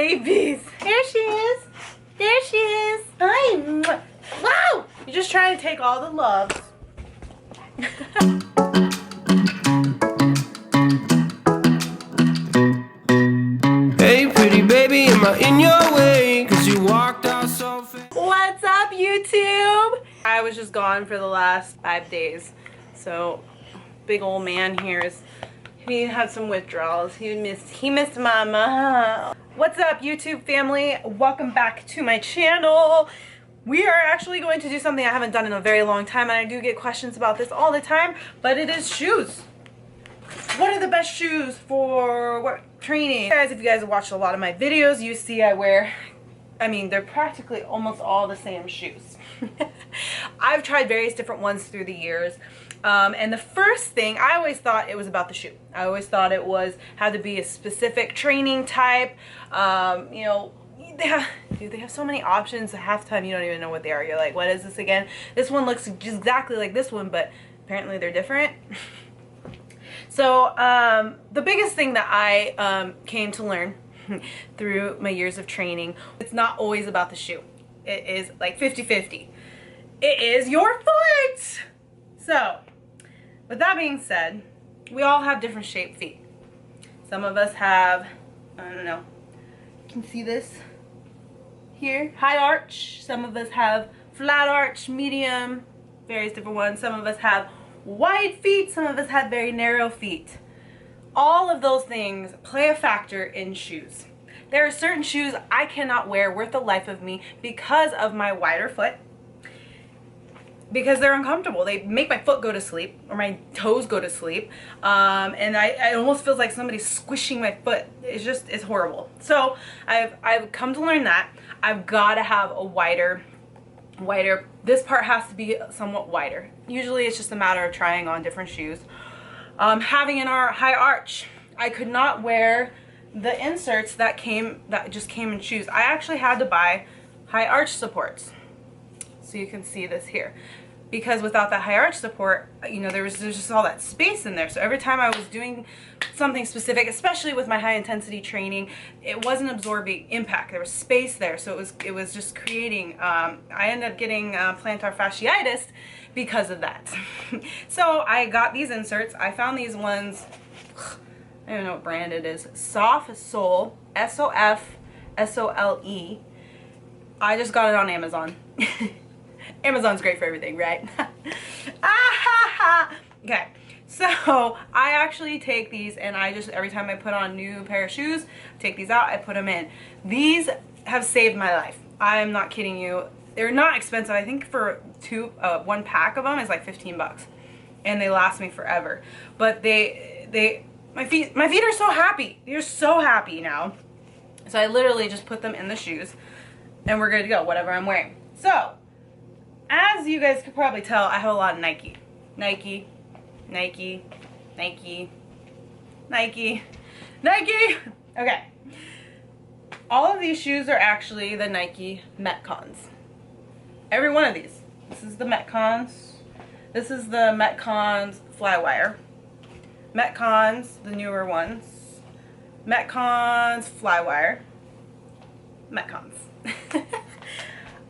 babies. There she is. There she is. Hi. Wow! You're just trying to take all the loves. Hey pretty baby, am I in your way? Cause you walked out so fast. What's up, YouTube? I was just gone for the last 5 days. So, big old man here he had some withdrawals. He missed mama. What's up, YouTube family? Welcome back to my channel. We are actually going to do something I haven't done in a very long time, and I do get questions about this all the time, but it is shoes. What are the best shoes for what training? Guys, if you guys have watched a lot of my videos, you see they're practically almost all the same shoes. I've tried various different ones through the years. And the first thing, I always thought it was about the shoe. I always thought it had to be a specific training type. You know, they have so many options. Half the time you don't even know what they are. You're like, what is this again? This one looks just exactly like this one, but apparently they're different. So the biggest thing that I came to learn through my years of training, it's not always about the shoe. It is like 50-50. It is your foot! So, with that being said, we all have different shaped feet. Some of us have, I don't know, you can see this here, high arch. Some of us have flat arch, medium, various different ones. Some of us have wide feet, some of us have very narrow feet. All of those things play a factor in shoes. There are certain shoes I cannot wear worth the life of me because of my wider foot. Because they're uncomfortable. They make my foot go to sleep, or my toes go to sleep, and it almost feels like somebody's squishing my foot. It's horrible. So I've come to learn that I've got to have a wider. This part has to be somewhat wider. Usually it's just a matter of trying on different shoes. Having an high arch, I could not wear the inserts that just came in shoes. I actually had to buy high arch supports. So you can see this here, because without that high arch support, you know, there's just all that space in there. So every time I was doing something specific, especially with my high intensity training, it wasn't absorbing impact. There was space there, so it was just creating. I ended up getting plantar fasciitis because of that. So I got these inserts. I found these ones. I don't know what brand it is. Soft Sole, SOFSOLE. I just got it on Amazon. Amazon's great for everything, right? Okay, so I actually take these, and every time I put on a new pair of shoes, take these out, I put them in. These have saved my life. I'm not kidding you. They're not expensive. I think for one pack of them is like 15 bucks, and they last me forever. But my feet are so happy. They're so happy now. So I literally just put them in the shoes, and we're good to go, whatever I'm wearing. So, as you guys could probably tell, I have a lot of Nike. Nike. Okay. All of these shoes are actually the Nike Metcons. Every one of these. This is the Metcons. This is the Metcons Flywire. Metcons, the newer ones. Metcons Flywire. Metcons.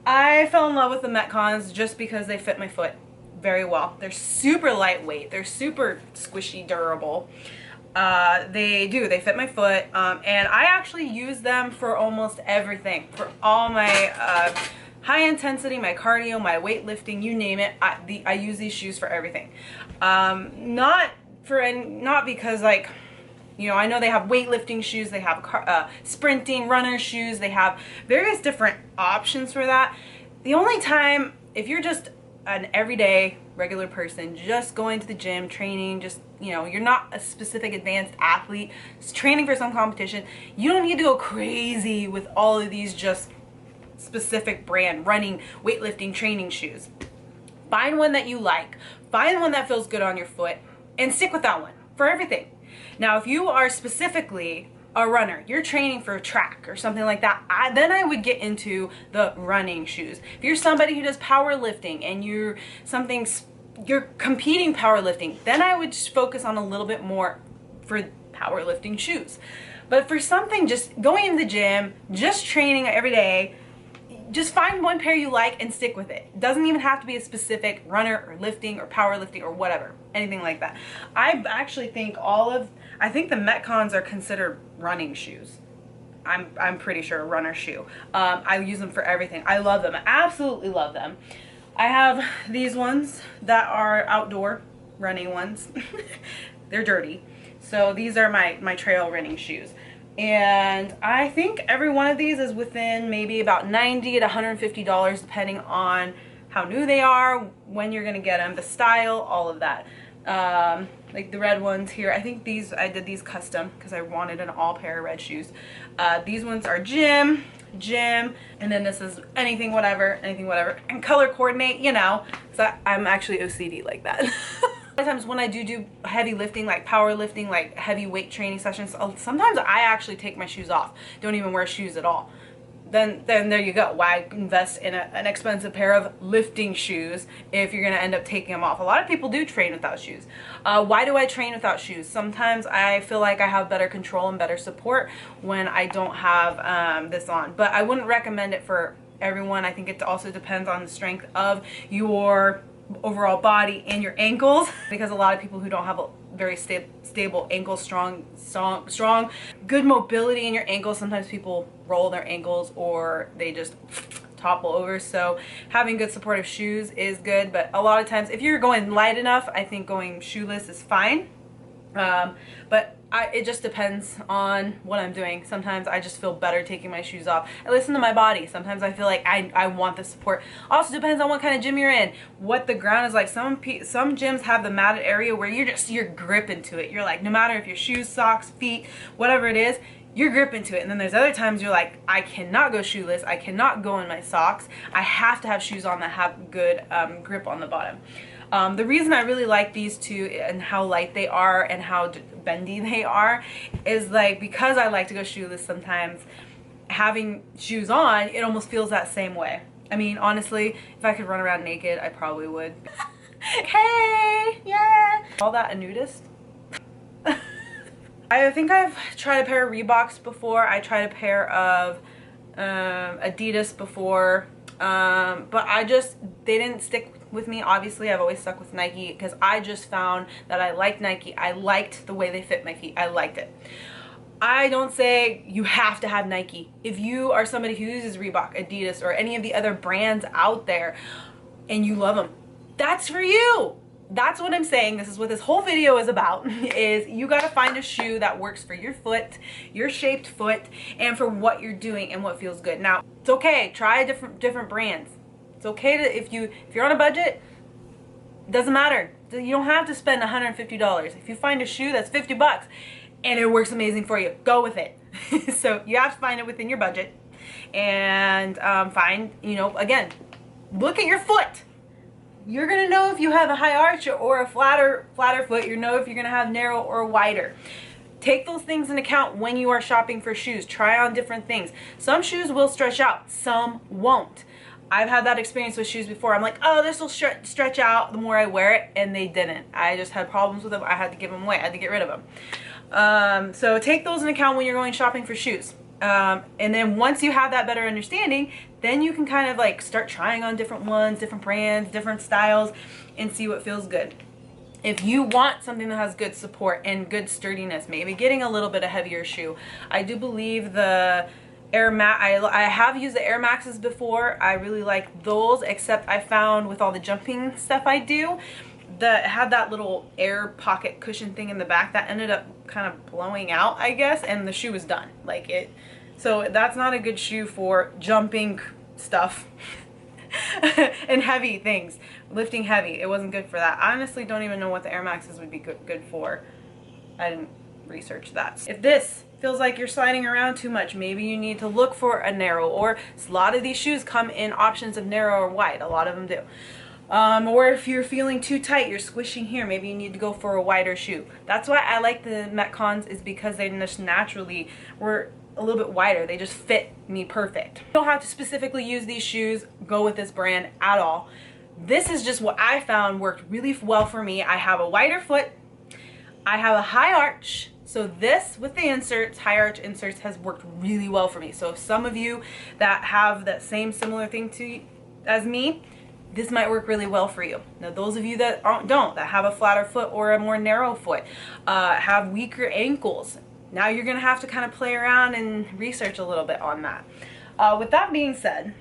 I fell in love with the Metcons just because they fit my foot very well. They're super lightweight. They're super squishy, durable. They fit my foot, and I actually use them for almost everything. For all my high intensity, my cardio, my weightlifting, you name it. I use these shoes for everything. Not because, like, you know, I know they have weightlifting shoes, they have sprinting, runner shoes, they have various different options for that. The only time, if you're just an everyday, regular person, just going to the gym, training, just, you know, you're not a specific advanced athlete, just training for some competition, you don't need to go crazy with all of these just specific brand running, weightlifting, training shoes. Find one that you like, find one that feels good on your foot, and stick with that one for everything. Now, if you are specifically a runner, you're training for a track or something like that, then I would get into the running shoes. If you're somebody who does powerlifting and you're competing powerlifting, then I would just focus on a little bit more for powerlifting shoes. But for something, just going in the gym, just training every day, just find one pair you like and stick with it. It doesn't even have to be a specific runner or lifting or powerlifting or whatever, anything like that. I actually think I think the Metcons are considered running shoes. I'm pretty sure a runner shoe. I use them for everything. I love them. I absolutely love them. I have these ones that are outdoor running ones. They're dirty. So these are my trail running shoes. And I think every one of these is within maybe about $90 to $150 depending on how new they are, when you're gonna get them, the style, all of that. Like the red ones here, I think I did these custom because I wanted an all pair of red shoes. These ones are gym, and then this is anything whatever, and color coordinate, you know, so I'm actually OCD like that. A lot of times when I do heavy lifting, like powerlifting, like heavy weight training sessions, sometimes I actually take my shoes off, don't even wear shoes at all. Then there you go. Why invest in an expensive pair of lifting shoes if you're going to end up taking them off? A lot of people do train without shoes. Why do I train without shoes? Sometimes I feel like I have better control and better support when I don't have this on. But I wouldn't recommend it for everyone. I think it also depends on the strength of your overall body and your ankles, because a lot of people who don't have a very stable ankles, strong, good mobility in your ankles, sometimes people roll their ankles or they just topple over. So having good supportive shoes is good, but a lot of times if you're going light enough, I think going shoeless is fine. But it just depends on what I'm doing. Sometimes I just feel better taking my shoes off. I listen to my body. Sometimes I feel like I want the support. Also depends on what kind of gym you're in, what the ground is like. Some gyms have the matted area where you're gripping to it. You're like, no matter if your shoes, socks, feet, whatever it is, you're gripping to it. And then there's other times you're like, I cannot go shoeless. I cannot go in my socks. I have to have shoes on that have good grip on the bottom. The reason I really like these two and how light they are and how bendy they are is like, because I like to go shoeless sometimes, having shoes on, it almost feels that same way. I mean, honestly, if I could run around naked, I probably would. Hey, yeah. Call that a nudist? I think I've tried a pair of Reeboks before. I tried a pair of Adidas before, but they didn't stick with me. Obviously I've always stuck with Nike because I just found that I liked Nike. I liked the way they fit my feet. I liked it. I don't say you have to have Nike. If you are somebody who uses Reebok, Adidas, or any of the other brands out there and you love them, that's for you. That's what I'm saying. This is what this whole video is about, is you got to find a shoe that works for your foot, your shaped foot, and for what you're doing and what feels good. Now, it's okay. Try different brands. It's okay to, if you're on a budget, it doesn't matter. You don't have to spend $150. If you find a shoe that's 50 bucks and it works amazing for you, go with it. So you have to find it within your budget and find, again, look at your foot. You're going to know if you have a high arch or a flatter foot. You know if you're going to have narrow or wider. Take those things into account when you are shopping for shoes. Try on different things. Some shoes will stretch out, some won't. I've had that experience with shoes before. I'm like, oh, this will stretch out the more I wear it, and they didn't. I just had problems with them. I had to give them away. I had to get rid of them. So take those into account when you're going shopping for shoes. And then once you have that better understanding, then you can kind of like start trying on different ones, different brands, different styles, and see what feels good. If you want something that has good support and good sturdiness, maybe getting a little bit of heavier shoe. I do believe the Air Max, I have used the Air Maxes before. I really like those, except I found with all the jumping stuff I do, that had that little air pocket cushion thing in the back that ended up kind of blowing out, I guess, and the shoe was done. So that's not a good shoe for jumping stuff and heavy things, lifting heavy. It wasn't good for that. I honestly don't even know what the Air Maxes would be good for. I didn't research that. If this feels like you're sliding around too much, maybe you need to look for a narrow, or a lot of these shoes come in options of narrow or wide. A lot of them do. Or if you're feeling too tight, you're squishing here, maybe you need to go for a wider shoe. That's why I like the Metcons, is because they just naturally were a little bit wider. They just fit me perfect. You don't have to specifically use these shoes, go with this brand at all. This is just what I found worked really well for me. I have a wider foot, I have a high arch, So this, with the inserts, high arch inserts, has worked really well for me. So if some of you that have that same similar thing as me, this might work really well for you. Now those of you that don't, that have a flatter foot or a more narrow foot, have weaker ankles, now you're gonna have to kind of play around and research a little bit on that. With that being said,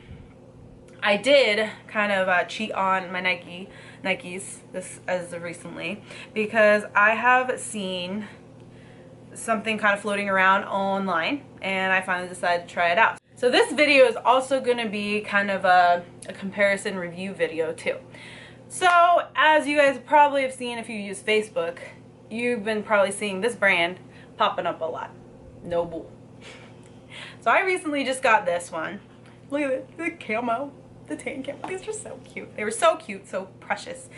I did kind of cheat on my Nikes this as of recently, because I have seen something kind of floating around online and I finally decided to try it out. So this video is also going to be kind of a comparison review video too. So as you guys probably have seen if you use Facebook, you've been probably seeing this brand popping up a lot. No bull. So I recently just got this one. Look at it, the camo. The tan camo. These are so cute. They were so cute, so precious.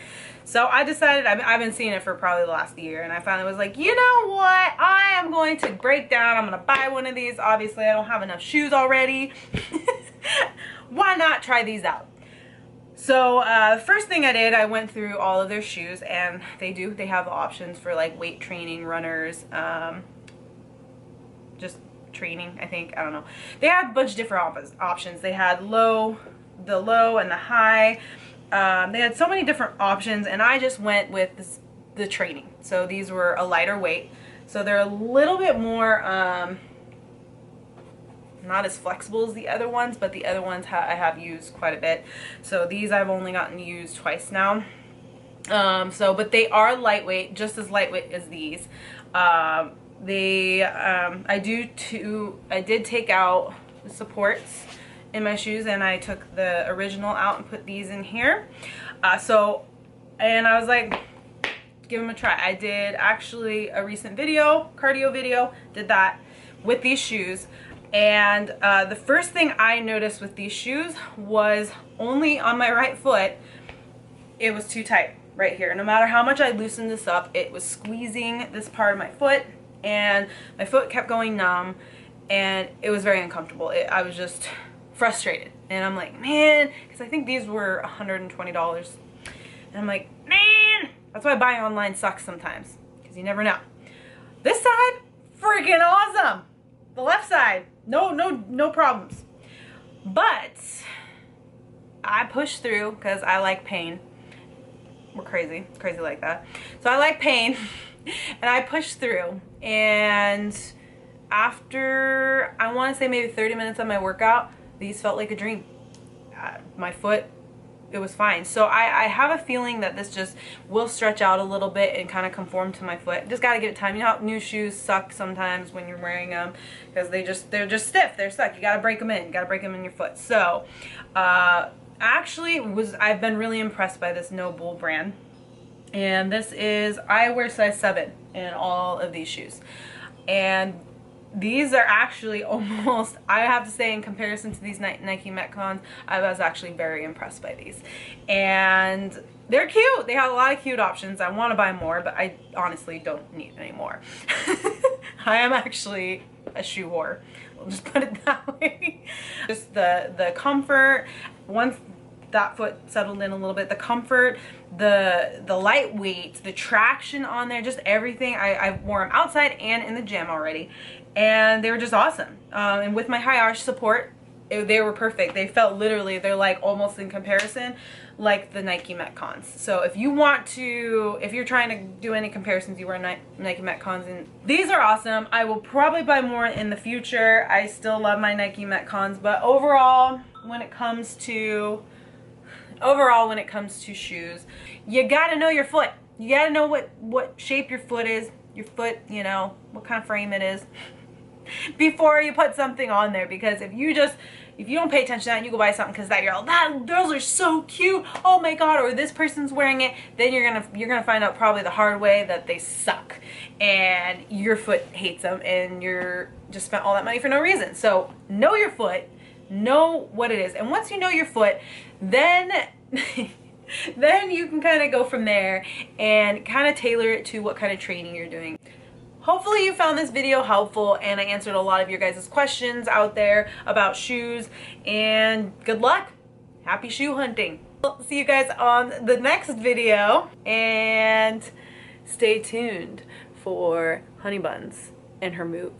So I decided, I've been seeing it for probably the last year, and I finally was like, you know what? I am going to break down. I'm going to buy one of these. Obviously, I don't have enough shoes already. Why not try these out? So first thing I did, I went through all of their shoes, and they have options for like weight training, runners, just training, I think. I don't know. They had a bunch of different options. They had the low and the high. They had so many different options, and I just went with the training. So these were a lighter weight, so they're a little bit more not as flexible as the other ones, but the other ones I have used quite a bit. So these I've only gotten used twice now. But they are lightweight, just as lightweight as these. I did take out the supports in my shoes, and I took the original out and put these in here. And I was like, give them a try. I did actually a recent video, cardio video, did that with these shoes. And the first thing I noticed with these shoes was only on my right foot, it was too tight right here. No matter how much I loosened this up, it was squeezing this part of my foot, and my foot kept going numb, and it was very uncomfortable. I was just frustrated, and I'm like, man, because I think these were $120, and I'm like, man, that's why buying online sucks sometimes, because you never know. This side, freaking awesome. The left side, no problems. But I pushed through because I like pain. We're crazy like that. So I like pain, and I pushed through, and after, I want to say maybe 30 minutes of my workout, these felt like a dream. My foot, it was fine. So I have a feeling that this just will stretch out a little bit and kind of conform to my foot. Just gotta give it time. You know how new shoes suck sometimes when you're wearing them, because they're just stiff, they're stuck. You gotta break them in. You gotta break them in your foot. So I've been really impressed by this No Bull brand, and this is, I wear size 7 in all of these shoes, and these are actually almost, I have to say, in comparison to these Nike Metcons, I was actually very impressed by these. And they're cute. They have a lot of cute options. I want to buy more, but I honestly don't need any more. I am actually a shoe whore. We'll just put it that way. Just the comfort, once that foot settled in a little bit, the comfort, the lightweight, the traction on there, just everything. I've worn them outside and in the gym already, and they were just awesome. And with my high arch support, they were perfect. They felt literally, they're like almost in comparison like the Nike Metcons. So if you're trying to do any comparisons, you wear Nike Metcons, and these are awesome. I will probably buy more in the future. I still love my Nike Metcons, but overall when it comes to shoes, you gotta know your foot. You gotta know what shape your foot is, you know, what kind of frame it is, before you put something on there. Because if you don't pay attention to that and you go buy something because those are so cute, oh my god, or this person's wearing it, then you're gonna find out probably the hard way that they suck and your foot hates them, and you're just spent all that money for no reason. So know your foot, know what it is, and once you know your foot, then then you can kind of go from there and kind of tailor it to what kind of training you're doing. Hopefully you found this video helpful, and I answered a lot of your guys' questions out there about shoes, and good luck. Happy shoe hunting. I'll see you guys on the next video, and stay tuned for Honey Buns and her move.